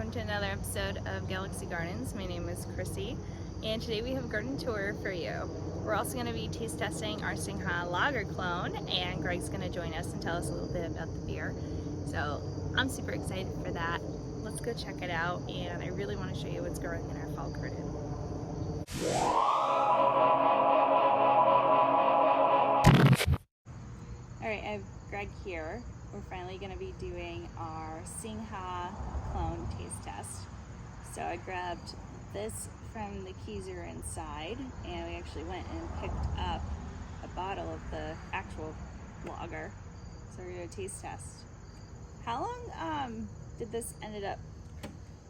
welcome to another episode of Galaxy Gardens. My name is Chrissy, and today we have a garden tour for you. We're also going to be taste testing our Singha-clone, and Greg's going to join us and tell us a little bit about the beer. So I'm super excited for that. Let's go check it out, and I really want to show you what's growing in our fall garden. Alright, I have Greg here. We're finally going to be doing our Singha-clone taste test. So I grabbed this from the Keyser inside, and we actually went and picked up a bottle of the actual lager. So we're going to taste test. How long did this ended up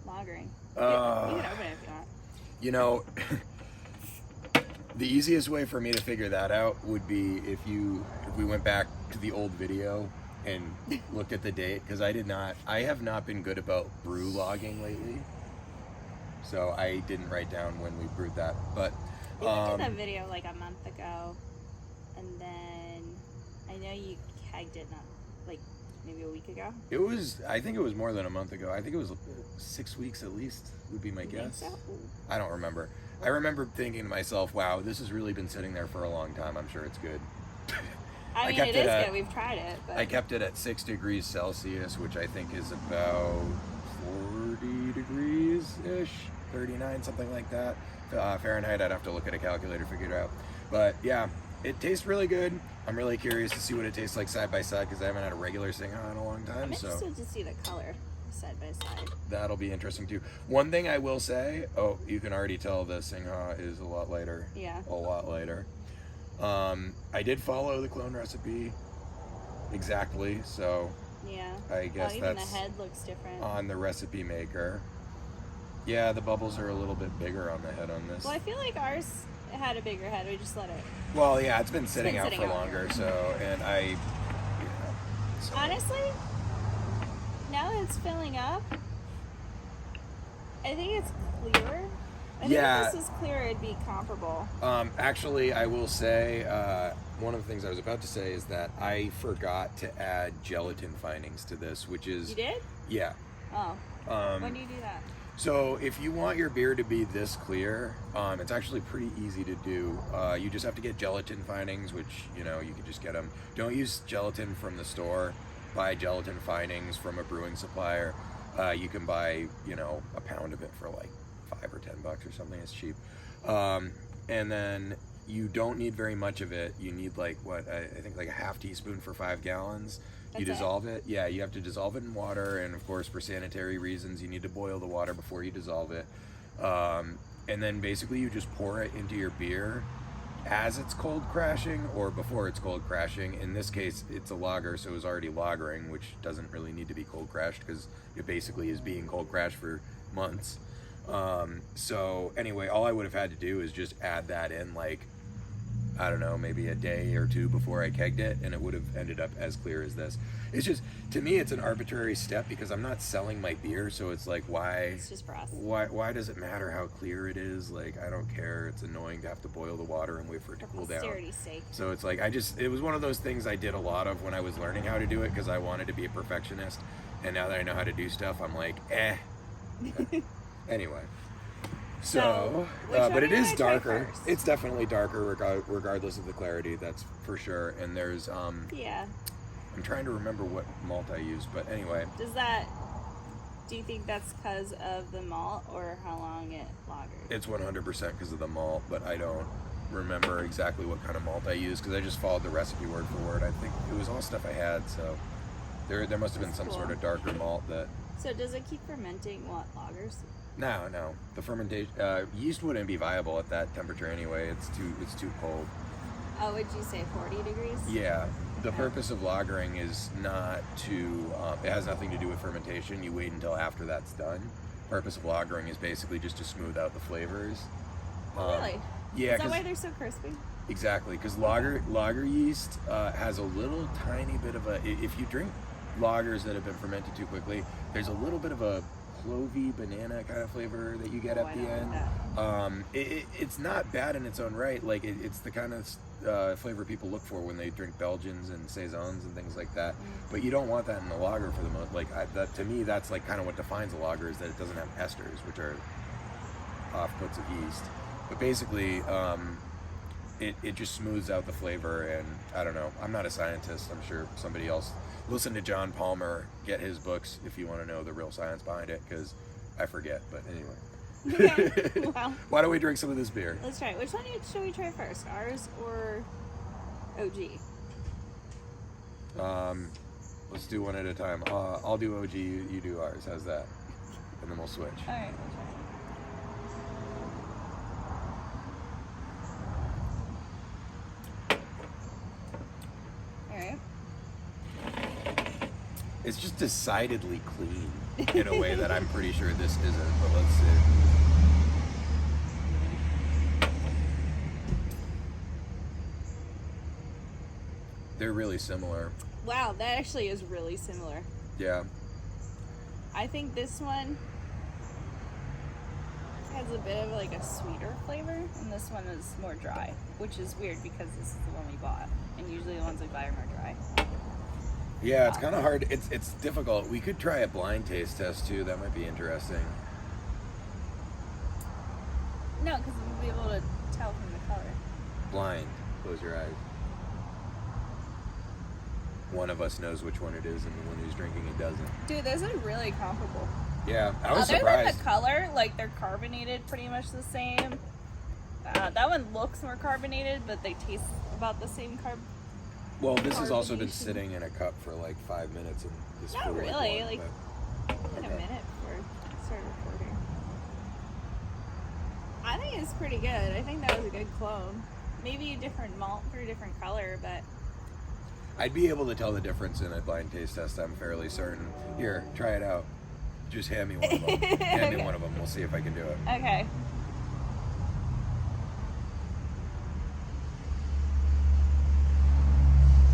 lagering? You can open it if you want. You know, the easiest way for me to figure that out would be if we went back to the old video and looked at the date, because I have not been good about brew logging lately, so I didn't write down when we brewed that. But we did that video like a month ago, and then I know you kegged it like maybe a week ago. I think it was more than a month ago. I think it was 6 weeks at least would be my guess. Think so? I don't remember. I remember thinking to myself, wow, this has really been sitting there for a long time. I'm sure it's good. I mean, it is good. We've tried it. But... I kept it at 6 degrees Celsius, which I think is about 40 degrees-ish, 39, something like that. Fahrenheit, I'd have to look at a calculator to figure it out. But yeah, it tastes really good. I'm really curious to see what it tastes like side by side, because I haven't had a regular Singha in a long time. I'm interested to see the color side by side. That'll be interesting too. One thing I will say, you can already tell the Singha is a lot lighter. Yeah. A lot lighter. I did follow the clone recipe exactly, so yeah, I guess even that's the head looks different on the recipe maker. Yeah, the bubbles are a little bit bigger on the head on this. Well, I feel like ours had a bigger head. We just let it. Well, yeah, it's been sitting out for longer, so so. Honestly, now that it's filling up, I think it's clearer. I think if this was clear, it'd be comparable. Actually, I will say, one of the things I was about to say is that I forgot to add gelatin findings to this, which is... You did? Yeah. Oh. When do you do that? So if you want your beer to be this clear, it's actually pretty easy to do. You just have to get gelatin findings, which, you can just get them. Don't use gelatin from the store. Buy gelatin findings from a brewing supplier. You can buy, a pound of it for like $5 or $10 or something. It's cheap. And then you don't need very much of it. You need I think like a half teaspoon for 5 gallons. You dissolve it. Yeah, you have to dissolve it in water, and of course for sanitary reasons you need to boil the water before you dissolve it. And then basically you just pour it into your beer as it's cold crashing or before it's cold crashing. In this case it's a lager, so it's already lagering, which doesn't really need to be cold crashed because it basically is being cold crashed for months. So anyway, all I would have had to do is just add that in I don't know, maybe a day or two before I kegged it, and it would have ended up as clear as this. It's just, to me, it's an arbitrary step because I'm not selling my beer, so it's like, why? It's just for us. Why does it matter how clear it is? I don't care. It's annoying to have to boil the water and wait for it to cool down. For posterity's sake. So it's like, it was one of those things I did a lot of when I was learning how to do it because I wanted to be a perfectionist, and now that I know how to do stuff, I'm like, Anyway. So, but it is darker. It's definitely darker regardless of the clarity, that's for sure. And there's, yeah. I'm trying to remember what malt I used, but anyway. Do you think that's because of the malt or how long it lagered? It's 100% because of the malt, but I don't remember exactly what kind of malt I used because I just followed the recipe word for word. I think it was all stuff I had, so there must have been some sort of darker malt that... So does it keep fermenting lagers? No. The fermentation yeast wouldn't be viable at that temperature anyway. It's too cold. Oh, would you say 40 degrees? Yeah. The purpose of lagering is not to. It has nothing to do with fermentation. You wait until after that's done. Purpose of lagering is basically just to smooth out the flavors. Really? Yeah. Is that why they're so crispy? Exactly, because lager yeast has a little tiny bit of a. If you drink lagers that have been fermented too quickly, there's a little bit of a clovey banana kind of flavor that you get at the end. It's not bad in its own right. It's the kind of flavor people look for when they drink Belgians and Saisons and things like that. But you don't want that in a lager for the most. Like that to me, that's like kind of what defines a lager, is that it doesn't have esters, which are offputs of yeast. But basically, it just smooths out the flavor. And I don't know. I'm not a scientist. I'm sure somebody else. Listen to John Palmer. Get his books if you want to know the real science behind it, because I forget. But anyway. Okay. Well, why don't we drink some of this beer? let's try it. Which one should we try first? Ours or OG? Let's do one at a time. I'll do OG, you do ours. How's that? And then we'll switch. All right, we'll try it. All right. It's just decidedly clean in a way that I'm pretty sure this isn't, but let's see. They're really similar. Wow, that actually is really similar. Yeah. I think this one has a bit of like a sweeter flavor, and this one is more dry, which is weird because this is the one we bought, and usually the ones we buy are more dry. Yeah, it's kind of hard. It's difficult. We could try a blind taste test too. That might be interesting. No, because we'll be able to tell from the color. Blind. Close your eyes. One of us knows which one it is, and the one who's drinking it doesn't. Dude, those are really comparable. Yeah, I was Other surprised. than the color, like they're carbonated pretty much the same. That one looks more carbonated, but they taste about the same carb. Well, this has also been carbonation. sitting in a cup for like 5 minutes, and this Not feels really, one, like, but- In a okay. minute before I start recording. I think it's pretty good. I think that was a good clone. Maybe a different malt for a different color, but I'd be able to tell the difference in a blind taste test, I'm fairly certain. Here, try it out. Just hand me one of them. Hand me one of them. We'll see if I can do it. okay.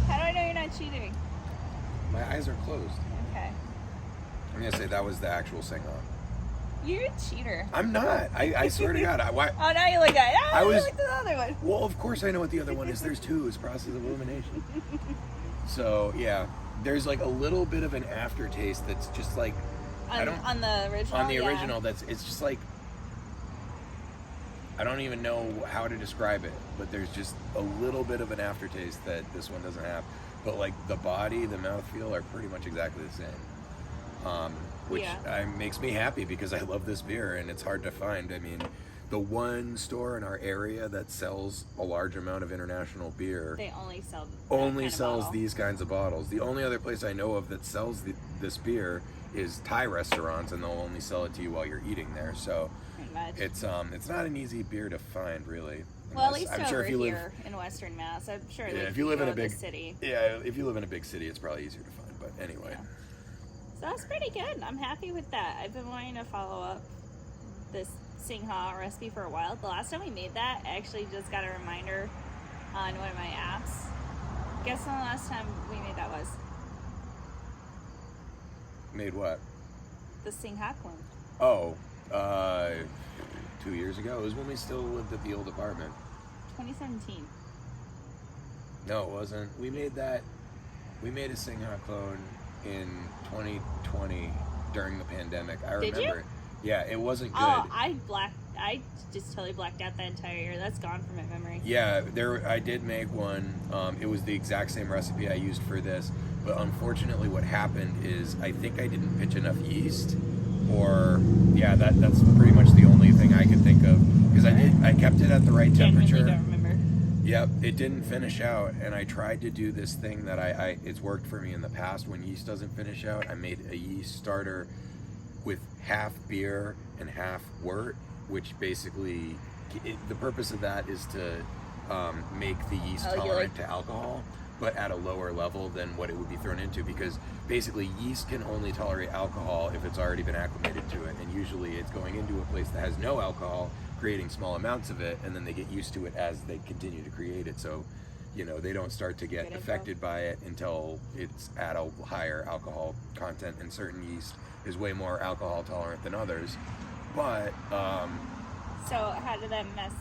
How do I know you're not cheating? My eyes are closed. Okay. I'm going to say that was the actual Singha. You're a cheater. I'm not. I swear to God. Why? Oh, now you look at it. Oh, I you was- looked at the other one. Well, of course I know what the other one is. There's two. It's process of elimination. So, yeah. There's like a little bit of an aftertaste that's just like... On the original? On the yeah. original, it's just like... I don't even know how to describe it, but there's just a little bit of an aftertaste that this one doesn't have. But like the body, the mouthfeel are pretty much exactly the same. Which makes me happy because I love this beer and it's hard to find. I mean, the one store in our area that sells a large amount of international beer They only sell sells these kinds of bottles. The only other place I know of that sells this beer is Thai restaurants, and they'll only sell it to you while you're eating there. So Pretty much. it's not an easy beer to find, really. Well, at Unless- least I'm over sure if you live, here in Western Mass, I'm sure. Yeah, like, if you live in go a to the big city. yeah, if you live in a big city, it's probably easier to find. But anyway, Yeah. So that's pretty good. I'm happy with that. I've been wanting to follow up this Singha recipe for a while. The last time we made that, I actually just got a reminder on one of my apps. Guess when the last time we made that was? made what? The Singha-clone. Oh, 2 years ago. It was when we still lived at the old apartment. 2017. No, it wasn't. We made a Singha-clone in 2020 during the pandemic. I Did remember you? it. Yeah, it wasn't good. Oh, I just totally blacked out that entire year. That's gone from my memory. Yeah, I did make one. It was the exact same recipe I used for this, but unfortunately what happened is I think I didn't pitch enough yeast, or that's pretty much the only thing I could think of, because I kept it at the right Genuinely temperature. don't remember. Yep, it didn't finish out, and I tried to do this thing that it's worked for me in the past. When yeast doesn't finish out, I made a yeast starter with half beer and half wort, which basically, the purpose of that is to make the yeast tolerant to alcohol, but at a lower level than what it would be thrown into, because basically yeast can only tolerate alcohol if it's already been acclimated to it, and usually it's going into a place that has no alcohol, creating small amounts of it, and then they get used to it as they continue to create it. So, they don't start to get affected by it until it's at a higher alcohol content, and certain yeast is way more alcohol tolerant than others. But So how did that mess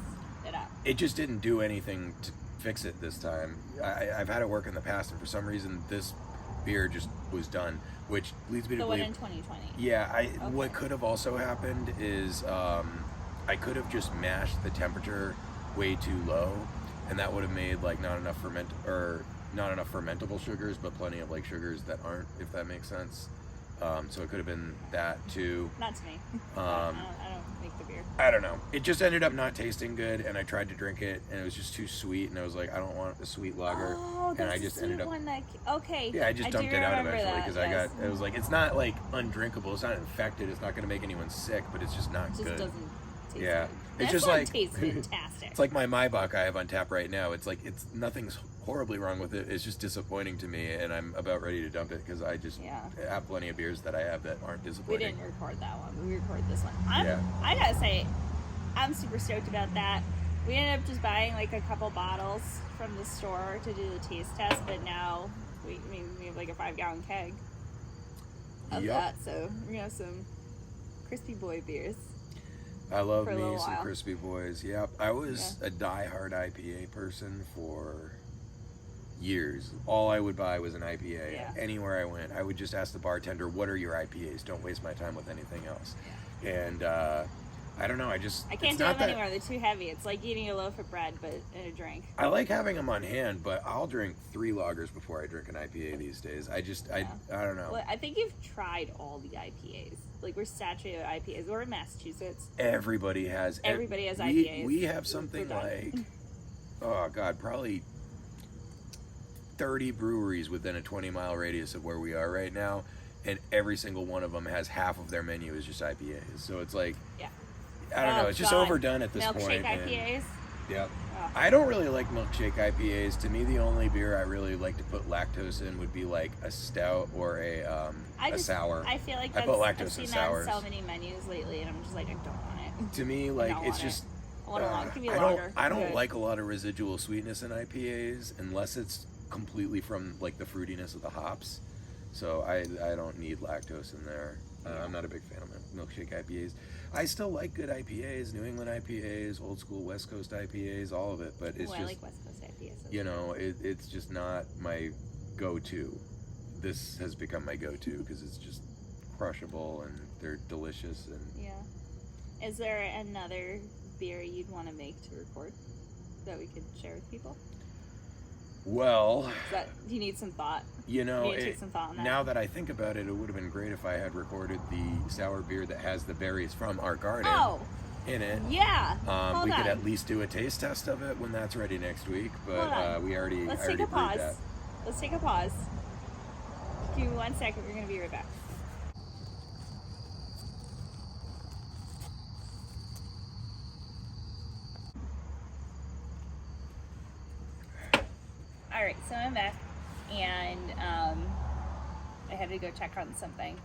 it up? it just didn't do anything fix it this time. I've had it work in the past, and for some reason this beer just was done, which leads me to The one believe. in 2020. Yeah, what could have also happened is I could have just mashed the temperature way too low, and that would have made like not enough fermentable sugars, but plenty of like sugars that aren't, if that makes sense. So it could have been that too. Not to me. I don't make the beer. I don't know. It just ended up not tasting good, and I tried to drink it, and it was just too sweet, and I was like, I don't want a sweet lager. Oh, that's and I just the ended up. one that. Okay. Yeah, I just dumped it out eventually because yes. it was like, it's not like undrinkable, it's not infected, it's not going to make anyone sick, but it's just not It just good. doesn't taste Yeah. good. It's This just one like tastes fantastic. it's like my Maibach I have on tap right now. It's like nothing's horribly wrong with it. It's just disappointing to me, and I'm about ready to dump it because I just have plenty of beers that I have that aren't We disappointing. didn't record that one. We recorded this one. Yeah. I gotta say, I'm super stoked about that. We ended up just buying like a couple bottles from the store to do the taste test, but now we have like a 5-gallon keg of that, so we're gonna have some Crispy Boy beers. I love for a me little some while. Crispy Boys. Yep, I was a die-hard IPA person for years. All I would buy was an IPA. Yeah. Anywhere I went, I would just ask the bartender, "What are your IPAs? Don't waste my time with anything else." And I don't know. I can't do them anymore. They're too heavy. It's like eating a loaf of bread, but in a drink. I like having them on hand, but I'll drink 3 lagers before I drink an IPA these days. I don't know. Well, I think you've tried all the IPAs. Like, we're saturated with IPAs. We're in Massachusetts. Everybody has IPAs. We have something like, oh God, probably 30 breweries within a 20-mile radius of where we are right now, and every single one of them has half of their menu is just IPAs. So it's like, I don't know, it's just overdone at this point. Milkshake IPAs? Yeah. I don't really like milkshake IPAs. To me, the only beer I really like to put lactose in would be like a stout or a sour. I feel like I put lactose I've seen in that sours. in so many menus lately, and I'm just like, I don't want it. To me, like, it's just... I want a long. Give me a I lager. don't like a lot of residual sweetness in IPAs unless it's completely from like the fruitiness of the hops. So I don't need lactose in there. I'm not a big fan of milkshake IPAs. I still like good IPAs, New England IPAs, old school West Coast IPAs, all of it. But it's I just, like West Coast IPAs. you know, it's just not my go-to. This has become my go-to because it's just crushable and they're delicious. And yeah. Is there another beer you'd want to make to record that we could share with people? Well, do you need some thought? You know, take some thought on that? Now that I think about it, it would have been great if I had recorded the sour beer that has the berries from our garden in it. Yeah. We could at least do a taste test of it when that's ready next week. But we already Let's take a pause. Let's take a pause. Give me 1 second. We're gonna be right back. All right, so I'm back, and I had to go check on something,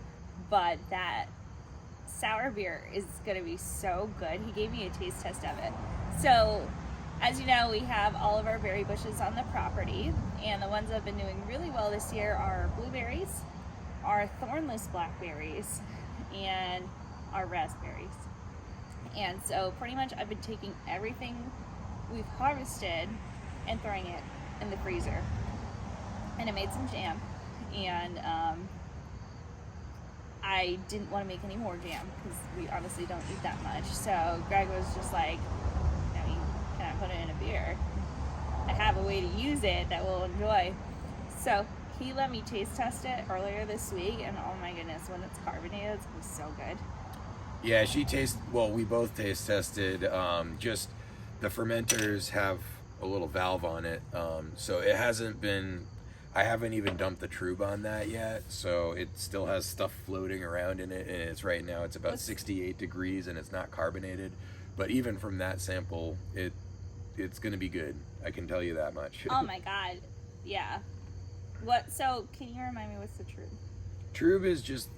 but that sour beer is gonna be so good. He gave me a taste test of it. So, as you know, we have all of our berry bushes on the property, and the ones that have been doing really well this year are blueberries, our thornless blackberries, and our raspberries. And so pretty much I've been taking everything we've harvested and throwing it in the freezer, and I made some jam, and I didn't want to make any more jam because we honestly don't eat that much. So Greg was just like, I mean, can I put it in a beer? I have a way to use it that we'll enjoy. So he let me taste test it earlier this week, and oh my goodness, when it's carbonated, it's gonna be so good. Yeah, we both taste tested. Just the fermenters have a little valve on it, so it hasn't been, I haven't even dumped the trub on that yet, so it still has stuff floating around in it, and it's right now it's about 68 degrees and it's not carbonated, but even from that sample it's gonna be good, I can tell you that much. Oh my god, yeah. So can you remind me what's the trub? Trub is just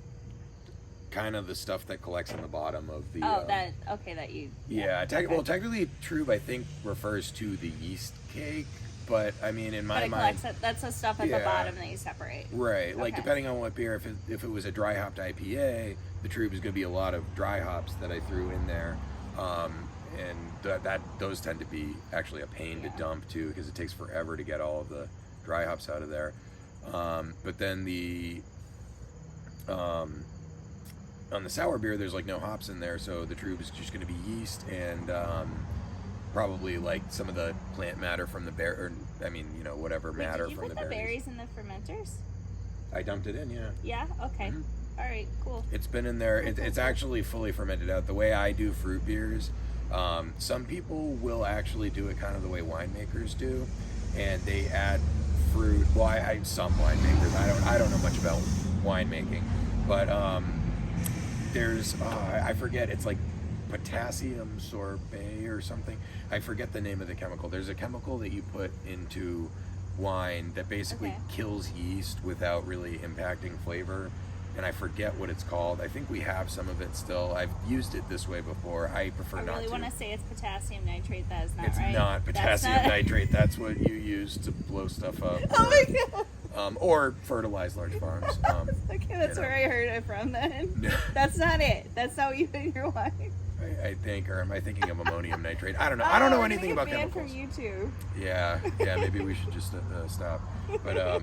kind of the stuff that collects in the bottom of the technically trub I think refers to the yeast cake, but I mean in my mind that's the stuff at the bottom that you separate, right? Like depending on what beer, if it was a dry hopped IPA, the trub is going to be a lot of dry hops that I threw in there, those tend to be actually a pain Yeah. to dump too, because it takes forever to get all of the dry hops out of there. But then on the sour beer, there's like no hops in there, so the trube is just going to be yeast and probably like some of the plant matter from the whatever matter Did you from put the the berries. berries in the fermenters? I dumped it in, yeah. Yeah. Okay. Mhm. All right. Cool. It's been in there. It's actually fully fermented out. The way I do fruit beers, some people will actually do it kind of the way winemakers do, and they add fruit. Well, some winemakers. I don't know much about winemaking, but there's I forget. It's like potassium sorbate or something. I forget the name of the chemical. There's a chemical that you put into wine that basically kills yeast without really impacting flavor, and I forget what it's called. I think we have some of it still. I've used it this way before. I prefer not to. I really want to say it's potassium nitrate. That is not It's right. not potassium That's not... nitrate. That's what you use to blow stuff up. Oh my god. Or fertilize large farms. Okay, that's where I heard it from then. That's not it. That's not what you put in your wine. I think, or am I thinking of ammonium nitrate? I don't know. I don't know anything about banned chemicals. from YouTube. Yeah, maybe we should just stop. But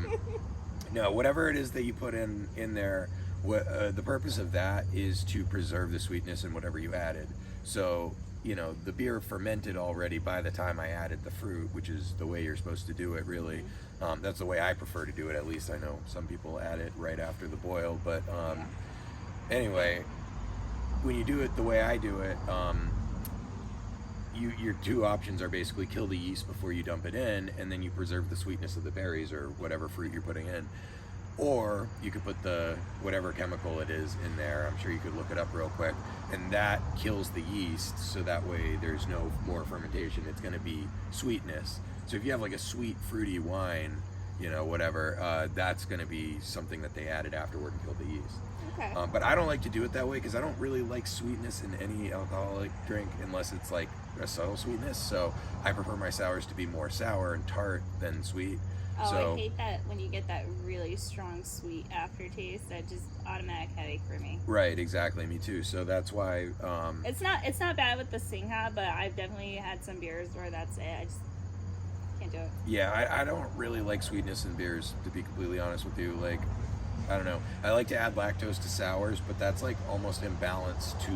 no, whatever it is that you put in there, the purpose of that is to preserve the sweetness in whatever you added. So, the beer fermented already by the time I added the fruit, which is the way you're supposed to do it, really. That's the way I prefer to do it, at least. I know some people add it right after the boil, but anyway, when you do it the way I do it, your two options are basically kill the yeast before you dump it in, and then you preserve the sweetness of the berries or whatever fruit you're putting in. Or you could put the whatever chemical it is in there. I'm sure you could look it up real quick, and that kills the yeast, so that way there's no more fermentation. It's going to be sweetness. So if you have like a sweet fruity wine, whatever, that's going to be something that they added afterward and killed the yeast. Okay. But I don't like to do it that way because I don't really like sweetness in any alcoholic drink unless it's like a subtle sweetness. So I prefer my sours to be more sour and tart than sweet. Oh, So, I hate that when you get that really strong sweet aftertaste. That just automatic headache for me. right, exactly. Me too. So that's why. It's not bad with the Singha, but I've definitely had some beers where that's it. I just can't do it. Yeah, I don't really like sweetness in beers, to be completely honest with you. Like, I don't know. I like to add lactose to sours, but that's like almost imbalanced to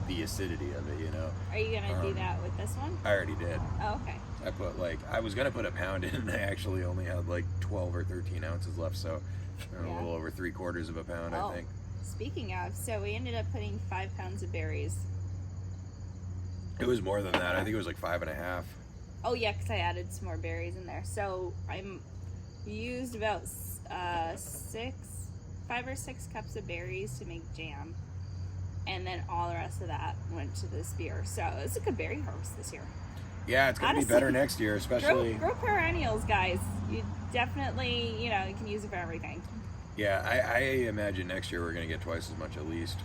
the acidity of it, Are you gonna do that with this one? I already did. Oh, okay. I was gonna put a pound in, and I actually only had like 12 or 13 ounces left, so a little over 3/4 of a pound, I think. Speaking of, so we ended up putting 5 pounds of berries. It was more than that. I think it was like 5.5. Oh yeah, because I added some more berries in there. So I used about 5 or 6 cups of berries to make jam, and then all the rest of that went to this beer. So it's a good berry harvest this year. Yeah, it's gonna be better next year, especially. Grow perennials, guys. You definitely, you can use it for everything. Yeah, I imagine next year we're gonna get twice as much at least.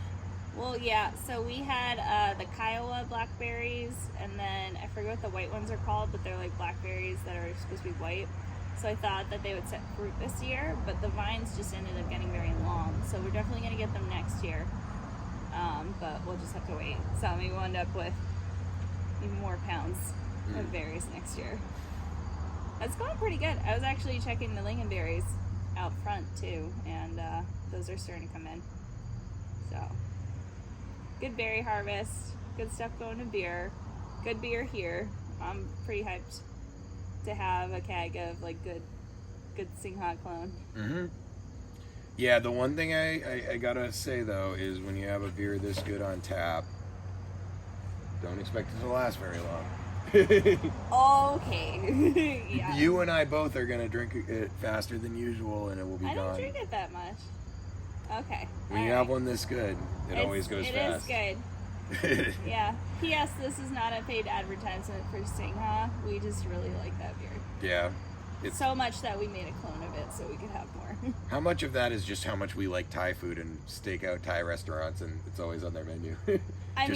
Well, yeah. So we had the Kiowa blackberries, and then I forget what the white ones are called, but they're like blackberries that are supposed to be white. So I thought that they would set fruit this year, but the vines just ended up getting very long. So we're definitely gonna get them next year. But we'll just have to wait. So maybe we'll end up with even more pounds of berries next year. It's going pretty good. I was actually checking the lingonberries out front too, and those are starting to come in. So good berry harvest, good stuff going to beer, good beer here. I'm pretty hyped to have a keg of like good Singha-clone. Mm-hmm. Yeah, the one thing I gotta say though is when you have a beer this good on tap, don't expect it to last very long. Okay. Yeah. You and I both are gonna drink it faster than usual, and it will be I gone. don't drink it that much. Okay. When you have one this good, it always goes fast. It is good. Yeah. P.S. This is not a paid advertisement for Singha. We just really like that beer. Yeah. It's so much that we made a clone of it so we could have more. How much of that is just how much we like Thai food and stake out Thai restaurants, and it's always on their menu? I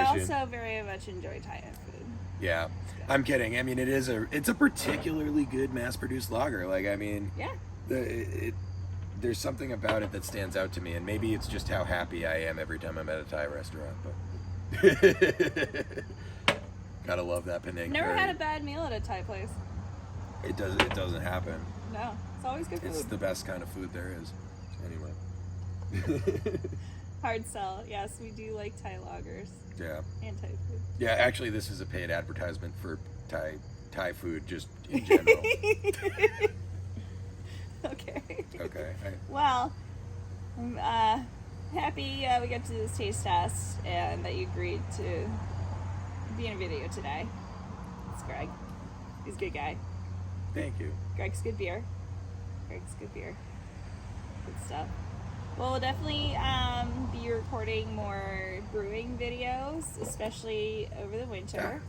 also very much enjoy Thai food. Yeah, I'm kidding. I mean, it's a particularly good mass-produced lager. Like, I mean, yeah, there's something about it that stands out to me, and maybe it's just how happy I am every time I'm at a Thai restaurant. But Gotta love that Penang Never curry. had a bad meal at a Thai place. It doesn't happen. No, it's always good food. It's the best kind of food there is. Anyway. Hard sell. Yes, we do like Thai lagers. Yeah. And Thai food. Yeah, actually, this is a paid advertisement for Thai food, just in general. Okay. Okay. Well, I'm happy we got to do this taste test and that you agreed to be in a video today. It's Greg. He's a good guy. Thank you. Greg's good beer. Good stuff. Well, we'll definitely be recording more brewing videos, especially over the winter.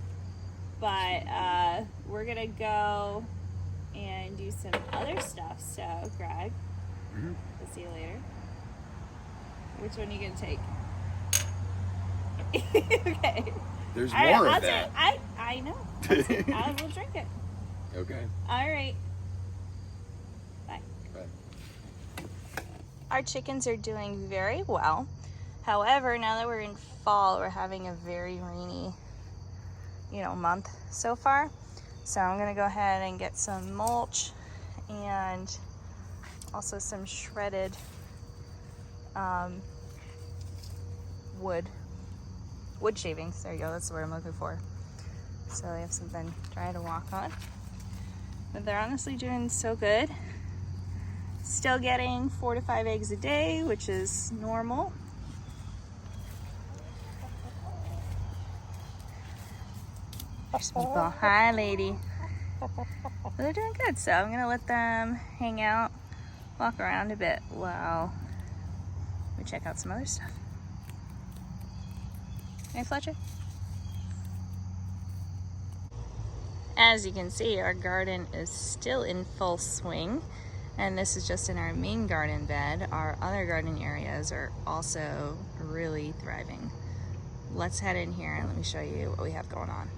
But we're gonna go and do some other stuff. So, Greg, we'll see you later. Which one are you gonna take? Okay. There's more of that. I know. I will drink it. Okay. All right. Bye. Bye. Our chickens are doing very well. However, now that we're in fall, we're having a very rainy, month so far. So I'm gonna go ahead and get some mulch and also some shredded wood shavings. There you go, that's the word I'm looking for. So they have something dry to walk on. But they're honestly doing so good. Still getting 4 to 5 eggs a day, which is normal. There's people. Hi, lady. But they're doing good, so I'm gonna let them hang out, walk around a bit while we check out some other stuff. Hey, Fletcher. As you can see, our garden is still in full swing, and this is just in our main garden bed. Our other garden areas are also really thriving. Let's head in here and let me show you what we have going on.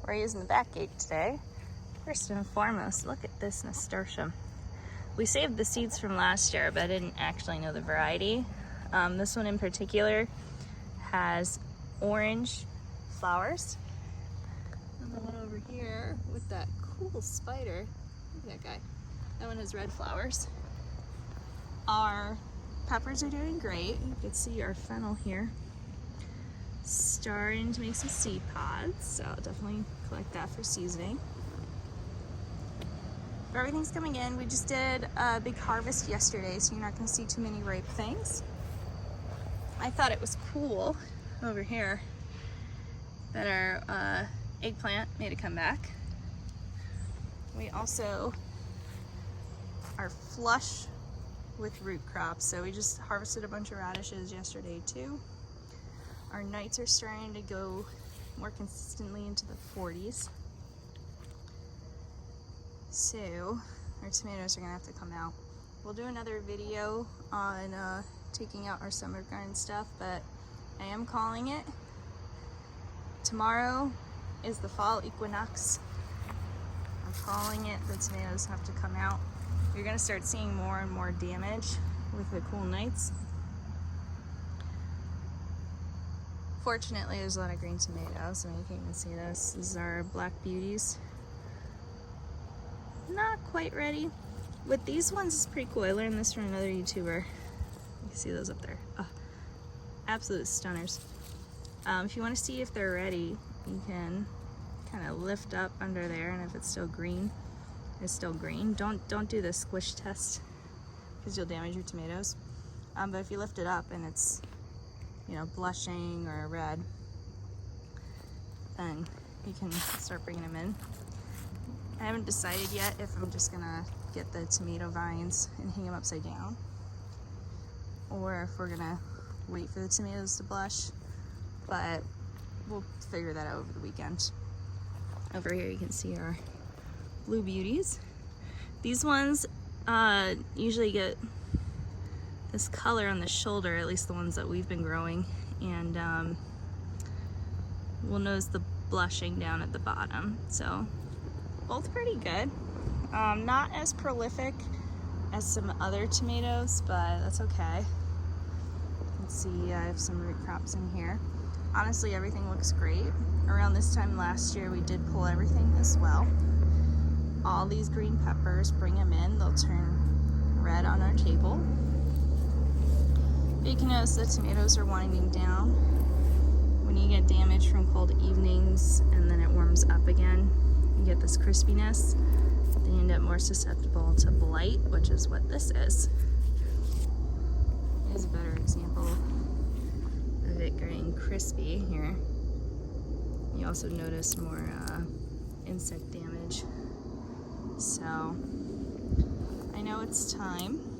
We're using the back gate today. First and foremost, look at this nasturtium. We saved the seeds from last year, but I didn't actually know the variety. This one in particular has orange flowers. And the one over here with that cool spider, look at that guy. That one has red flowers. Our peppers are doing great. You can see our fennel here. Starting to make some seed pods, so I'll definitely collect that for seasoning. But everything's coming in. We just did a big harvest yesterday, so you're not going to see too many ripe things. I thought it was cool over here that our eggplant made a comeback. We also are flush with root crops, so we just harvested a bunch of radishes yesterday too. Our nights are starting to go more consistently into the 40s. So our tomatoes are gonna have to come out. We'll do another video on taking out our summer garden stuff, but I am calling it. Tomorrow is the fall equinox. I'm calling it. The tomatoes have to come out. You're gonna start seeing more and more damage with the cool nights. Fortunately, there's a lot of green tomatoes. I mean, you can't even see this. These are black beauties. Not quite ready. With these ones, it's pretty cool. I learned this from another YouTuber. You can see those up there. Oh, absolute stunners. If you want to see if they're ready, you can kind of lift up under there, and if it's still green, it's still green. Don't do the squish test because you'll damage your tomatoes. But if you lift it up and it's blushing or red, then you can start bringing them in. I haven't decided yet if I'm just gonna get the tomato vines and hang them upside down, or if we're gonna wait for the tomatoes to blush, but we'll figure that out over the weekend. Over here you can see our blue beauties. These ones usually get this color on the shoulder, at least the ones that we've been growing, and we'll notice the blushing down at the bottom. So both pretty good. Not as prolific as some other tomatoes, but that's okay. You can see I have some root crops in here. Honestly, everything looks great. Around this time last year, we did pull everything as well. All these green peppers, bring them in, they'll turn red on our table. But you can notice the tomatoes are winding down. When you get damage from cold evenings and then it warms up again, you get this crispiness. Then you end up more susceptible to blight, which is what this is. Here's a better example of it getting crispy here. You also notice more insect damage. So I know it's time.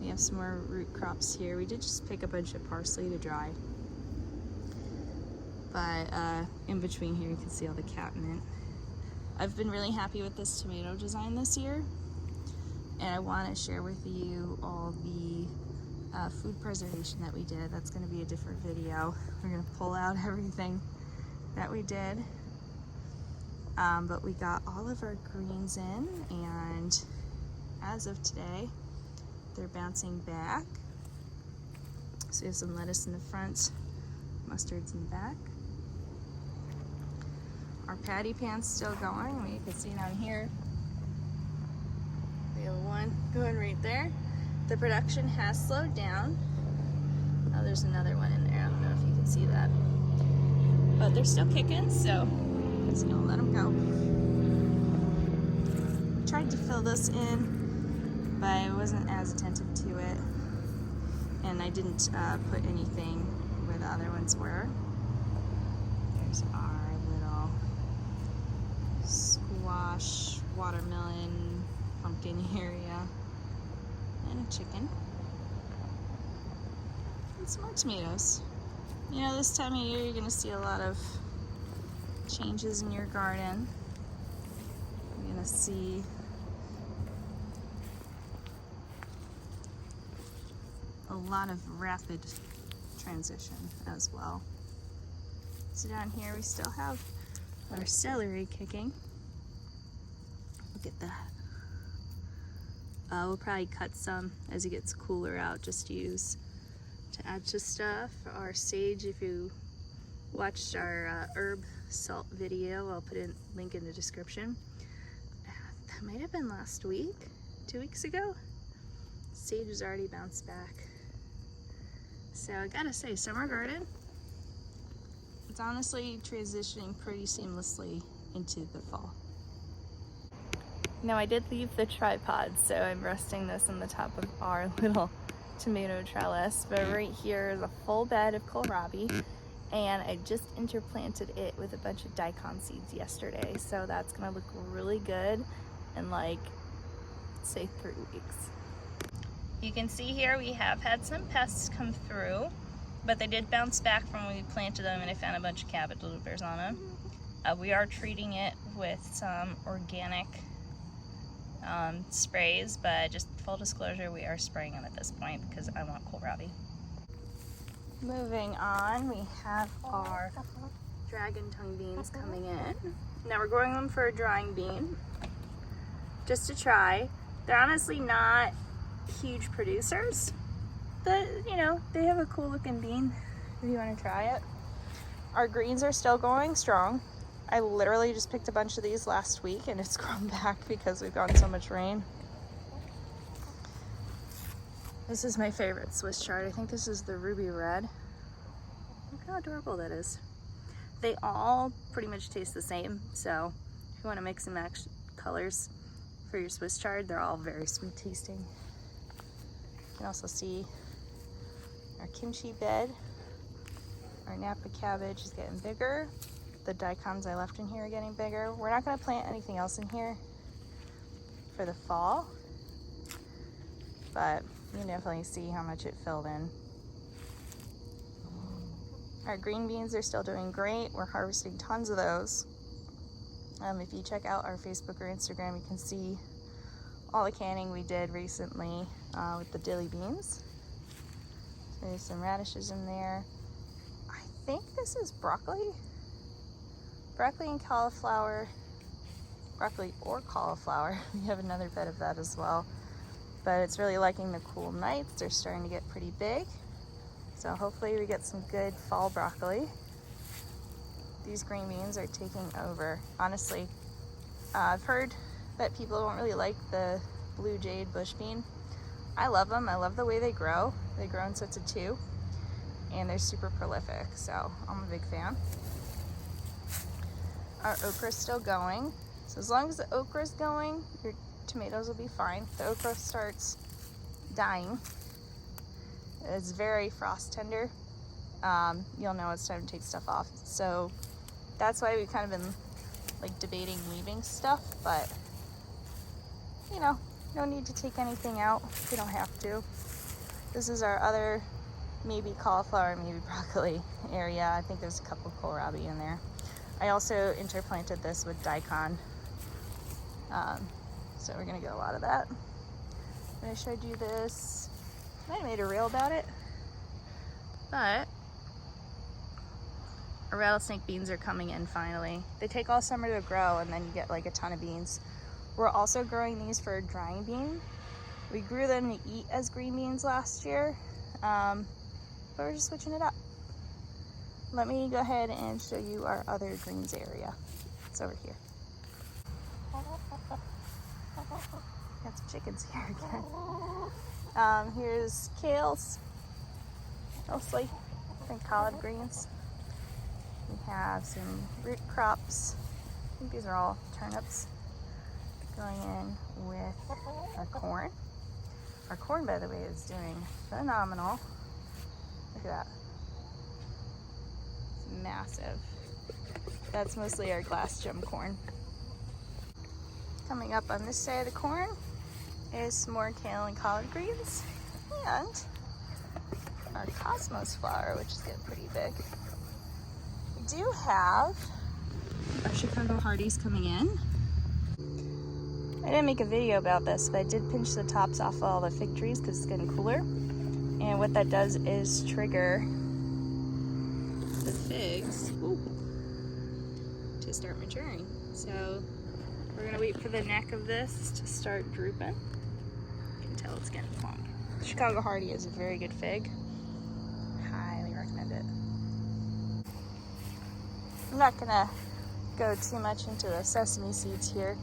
We have some more root crops here. We did just pick a bunch of parsley to dry. But in between here you can see all the catnip. I've been really happy with this tomato design this year, and I want to share with you all the food preservation that we did. That's going to be a different video. We're going to pull out everything that we did, but we got all of our greens in, and as of today they're bouncing back. So we have some lettuce in the front, mustards in the back. Our patty pan's still going. You can see down here, the other one going right there. The production has slowed down. Oh, there's another one in there. I don't know if you can see that. But they're still kicking, so I'm just gonna let them go. I tried to fill this in, but I wasn't as attentive to it. And I didn't put anything where the other ones were. There's our little squash, watermelon, pumpkin area, and a chicken, and some more tomatoes. You know, this time of year you're gonna see a lot of changes in your garden. You're gonna see a lot of rapid transition as well. So down here we still have our celery kicking. Look at that. We'll probably cut some as it gets cooler out, just use to add to stuff. Our sage, if you watched our herb salt video, I'll put a link in the description. That might have been last week, 2 weeks ago. Sage has already bounced back. So I gotta say, summer garden, it's honestly transitioning pretty seamlessly into the fall. Now I did leave the tripod, so I'm resting this on the top of our little tomato trellis, but right here is a full bed of kohlrabi, and I just interplanted it with a bunch of daikon seeds yesterday, so that's gonna look really good in like, say 3 weeks. You can see here we have had some pests come through, but they did bounce back from when we planted them, and I found a bunch of cabbage loopers on them. We are treating it with some organic sprays, but just full disclosure, we are spraying them at this point because I want kohlrabi. Moving on, we have our dragon tongue beans coming in. Now we're growing them for a drying bean, just to try. They're honestly not huge producers, but you know, they have a cool looking bean if you want to try it. Our greens are still going strong. I literally just picked a bunch of these last week and it's grown back because we've gotten so much rain. This is my favorite Swiss chard. I think this is the ruby red. Look how adorable that is. They all pretty much taste the same, so if you want to mix and match colors for your Swiss chard, they're all very sweet tasting. You can also see our kimchi bed. Our Napa cabbage is getting bigger. The daikons I left in here are getting bigger. We're not going to plant anything else in here for the fall, but you can definitely see how much it filled in. Our green beans are still doing great. We're harvesting tons of those. If you check out our Facebook or Instagram, you can see all the canning we did recently with the dilly beans. There's some radishes in there. I think this is broccoli. Broccoli and cauliflower. Broccoli or cauliflower. We have another bed of that as well. But it's really liking the cool nights. They're starting to get pretty big. So hopefully we get some good fall broccoli. These green beans are taking over. Honestly, I've heard that people don't really like the blue jade bush bean. I love them. I love the way they grow. They grow in sets of 2 and they're super prolific. So I'm a big fan. Our okra's still going. So as long as the okra's going, your tomatoes will be fine. The okra starts dying. It's very frost tender. You'll know it's time to take stuff off. So that's why we've kind of been like debating leaving stuff, but you know, no need to take anything out. We don't have to. This is our other maybe cauliflower, maybe broccoli area. I think there's a couple kohlrabi in there. I also interplanted this with daikon. So we're gonna get a lot of that. And I showed you this. I might have made a reel about it, but our rattlesnake beans are coming in finally. They take all summer to grow and then you get like a ton of beans. We're also growing these for drying bean. We grew them to eat as green beans last year, but we're just switching it up. Let me go ahead and show you our other greens area. It's over here. Got some chickens here again. Here's kales, mostly, and collard greens. We have some root crops. I think these are all turnips going in with our corn. Our corn, by the way, is doing phenomenal. Look at that. It's massive. That's mostly our glass gem corn. Coming up on this side of the corn is some more kale and collard greens and our cosmos flower, which is getting pretty big. We do have our Chicago hardies coming in. I didn't make a video about this, but I did pinch the tops off all the fig trees because it's getting cooler. And what that does is trigger the figs to start maturing. So we're gonna wait for the neck of this to start drooping. You can tell it's getting plump. Chicago hardy is a very good fig. Highly recommend it. I'm not gonna go too much into the sesame seeds here,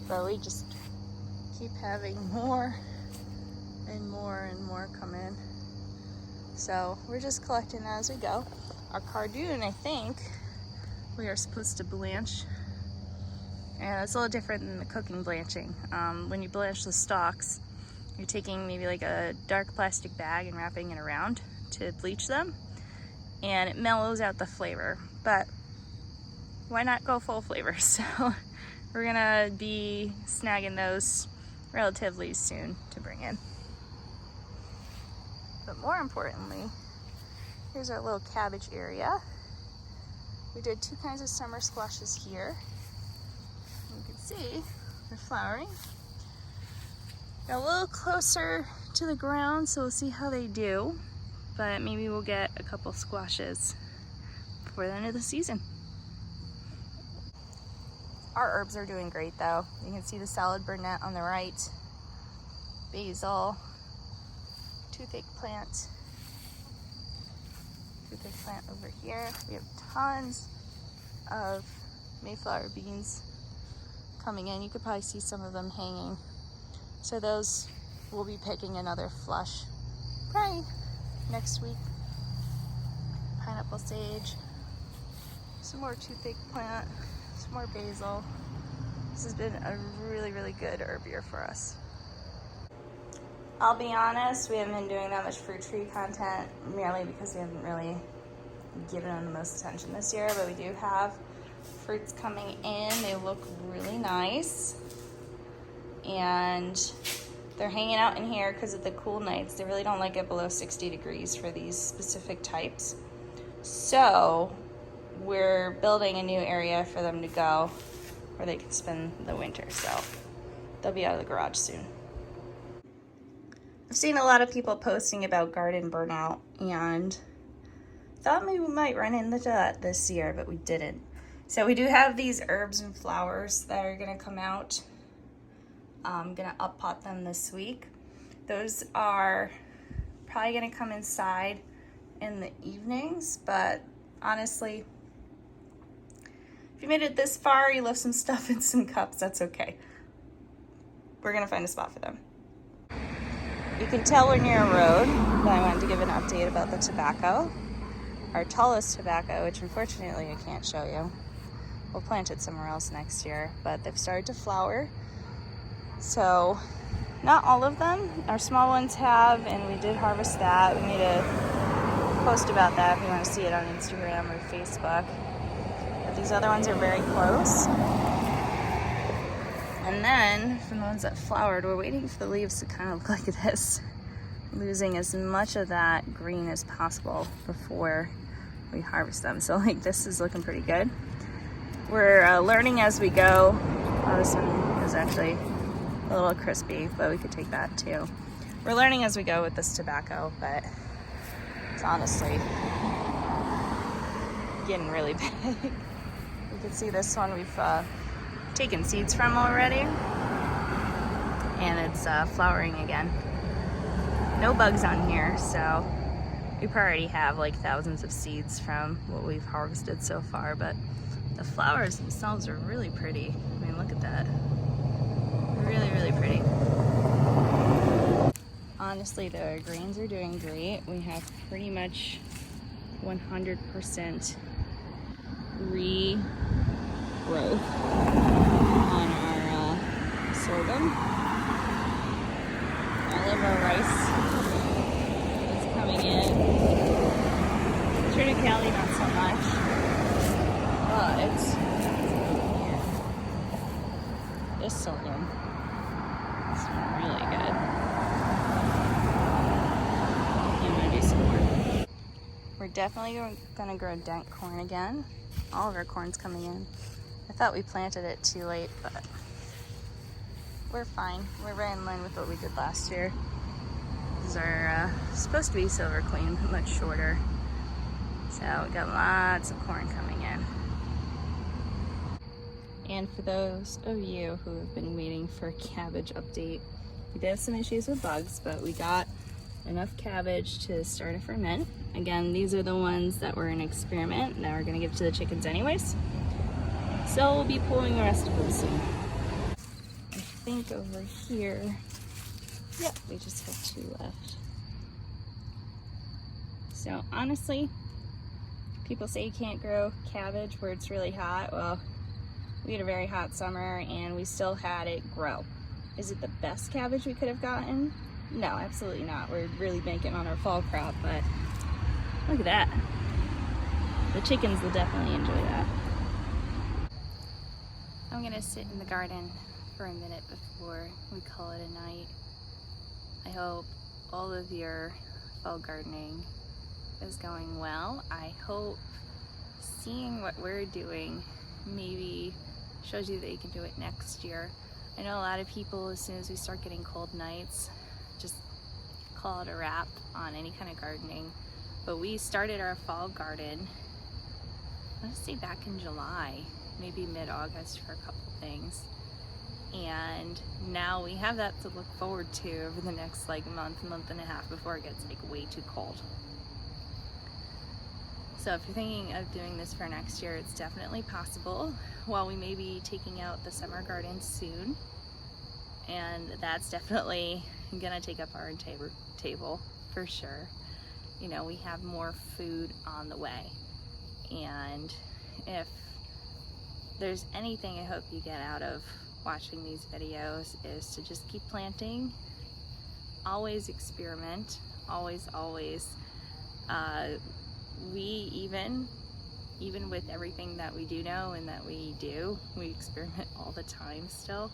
but we just keep having more and more and more come in. So we're just collecting as we go. Our cardoon, I think, we are supposed to blanch. And it's a little different than the cooking blanching. When you blanch the stalks, you're taking maybe like a dark plastic bag and wrapping it around to bleach them. And it mellows out the flavor. But why not go full flavor? So we're gonna be snagging those relatively soon to bring in. But more importantly, here's our little cabbage area. We did 2 kinds of summer squashes here. You can see they're flowering. They're a little closer to the ground, so we'll see how they do. But maybe we'll get a couple squashes before the end of the season. Our herbs are doing great though. You can see the salad burnet on the right, basil, toothpick plant over here. We have tons of Mayflower beans coming in. You could probably see some of them hanging. So those we'll be picking another flush probably next week. Pineapple sage, some more toothpick plant, some more basil. This has been a really, really good herb year for us. I'll be honest, we haven't been doing that much fruit tree content merely because we haven't really given them the most attention this year, but we do have fruits coming in. They look really nice. And they're hanging out in here because of the cool nights. They really don't like it below 60 degrees for these specific types. So we're building a new area for them to go where they can spend the winter. So they'll be out of the garage soon. I've seen a lot of people posting about garden burnout and thought maybe we might run into that this year, but we didn't. So we do have these herbs and flowers that are gonna come out. I'm gonna up pot them this week. Those are probably gonna come inside in the evenings, but honestly, if you made it this far, you left some stuff in some cups, that's okay. We're gonna find a spot for them. You can tell we're near a road, but I wanted to give an update about the tobacco. Our tallest tobacco, which unfortunately I can't show you. We'll plant it somewhere else next year, but they've started to flower. So, not all of them. Our small ones have, and we did harvest that. We made a post about that if you want to see it on Instagram or Facebook. But these other ones are very close. And then, from the ones that flowered, we're waiting for the leaves to kind of look like this. Losing as much of that green as possible before we harvest them. So like this is looking pretty good. We're learning as we go. Oh, this one is actually a little crispy, but we could take that too. We're learning as we go with this tobacco, but it's honestly getting really big. You can see this one we've taken seeds from already, and it's flowering again. No bugs on here, so we already have like thousands of seeds from what we've harvested so far, but the flowers themselves are really pretty. I mean, look at that. Really, really pretty. Honestly, the greens are doing great. We have pretty much 100% regrowth on our sorghum. All of our rice is coming in. Triticale, not so much. But this sorghum is really good. I'm gonna do some more. We're definitely gonna grow dent corn again. All of our corn's coming in. I thought we planted it too late, but we're fine. We're right in line with what we did last year. These are supposed to be Silver Queen, but much shorter. So we got lots of corn coming in. And for those of you who have been waiting for a cabbage update, we did have some issues with bugs, but we got enough cabbage to start a ferment. Again, these are the ones that were an experiment that we're gonna give to the chickens anyways. So we'll be pulling the rest of them soon. I think over here, yep, we just have 2 left. So honestly, people say you can't grow cabbage where it's really hot. Well, we had a very hot summer and we still had it grow. Is it the best cabbage we could have gotten? No, absolutely not. We're really banking on our fall crop, but look at that. The chickens will definitely enjoy that. I'm gonna sit in the garden for a minute before we call it a night. I hope all of your fall gardening is going well. I hope seeing what we're doing maybe shows you that you can do it next year. I know a lot of people, as soon as we start getting cold nights, just call it a wrap on any kind of gardening. But we started our fall garden, let's say back in July, maybe mid-August for a couple things. And now we have that to look forward to over the next like month and a half before it gets like way too cold. So if you're thinking of doing this for next year, it's definitely possible. While we may be taking out the summer garden soon, and that's definitely gonna take up our table for sure. You know, we have more food on the way, and if there's anything I hope you get out of watching these videos is to just keep planting, always experiment, always. We even with everything that we do know and that we do, we experiment all the time still.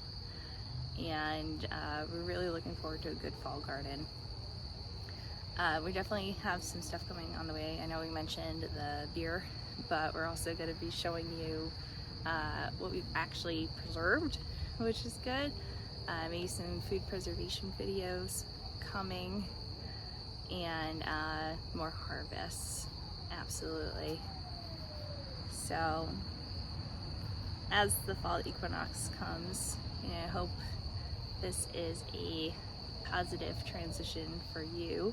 And we're really looking forward to a good fall garden. We definitely have some stuff coming on the way. I know we mentioned the beer, but we're also going to be showing you what we've actually preserved, which is good. Maybe some food preservation videos. coming, and more harvests, absolutely. So as the fall equinox comes, I hope this is a positive transition for you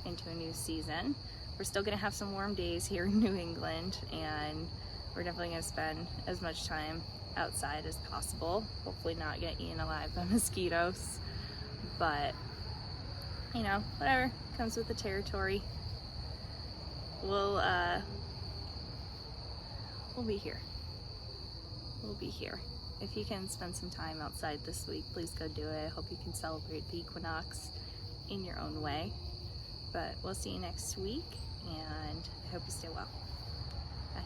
into a new season. We're still gonna have some warm days here in New England, and we're definitely gonna spend as much time outside as possible. Hopefully not get eaten alive by mosquitoes, but whatever comes with the territory. We'll be here. We'll be here. If you can spend some time outside this week, please go do it. I hope you can celebrate the equinox in your own way. But we'll see you next week, and I hope you stay well. Bye.